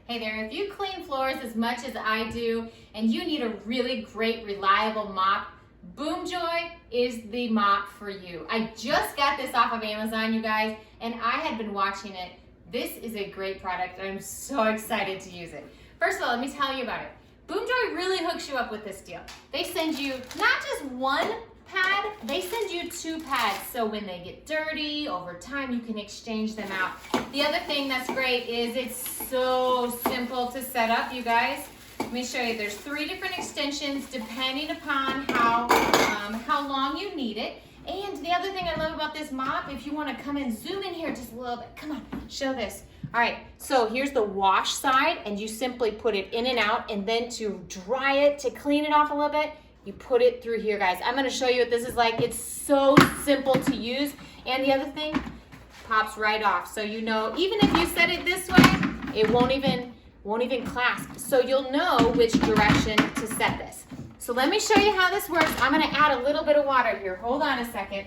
Hey there, if you clean floors as much as I do and you need a really great, reliable mop, Boomjoy is the mop for you. I just got this off of Amazon, you guys, and I had been watching it. This is a great product. I'm so excited to use it. First of all, let me tell you about it. Boomjoy really hooks you up with this deal. They send you not just one pad, they send you 2 pads, so when they get dirty over time you can exchange them out. The other thing that's great is it's so simple to set up, you guys. Let me show you. There's 3 different extensions depending upon how long you need it. And the other thing I love about this mop, if you want to come and zoom in here just a little bit, come on, show this. All right, so here's the wash side, and you simply put it in and out, and then to dry it, to clean it off a little bit, you put it through here, guys. I'm gonna show you what this is like. It's so simple to use. And the other thing, pops right off. So you know, even if you set it this way, it won't even clasp. So you'll know which direction to set this. So let me show you how this works. I'm gonna add a little bit of water here. Hold on a second.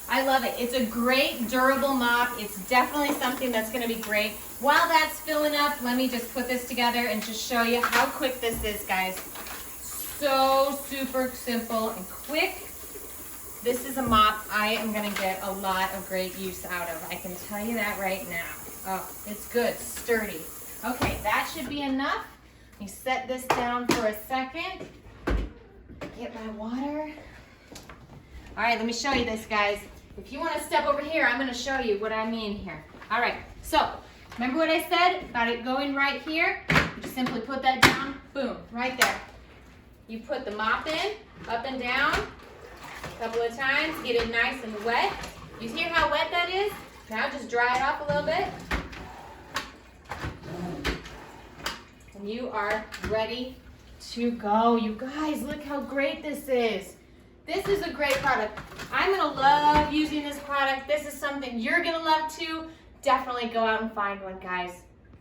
I love it. It's a great durable mop. It's definitely something that's gonna be great. While that's filling up, let me just put this together and just show you how quick this is, guys. So super simple and quick. This is a mop I am gonna get a lot of great use out of. I can tell you that right now. Oh, it's good, sturdy. Okay, that should be enough. Let me set this down for a second. Get my water. All right, let me show you this, guys. If you want to step over here, I'm going to show you what I mean here. All right, so remember what I said about it going right here? You just simply put that down, boom, right there. You put the mop in, up and down, a couple of times, get it nice and wet. You hear how wet that is? Now just dry it off a little bit. And you are ready to go. You guys, look how great this is. This is a great product. I'm gonna love using this product. This is something you're gonna love too. Definitely go out and find one, guys.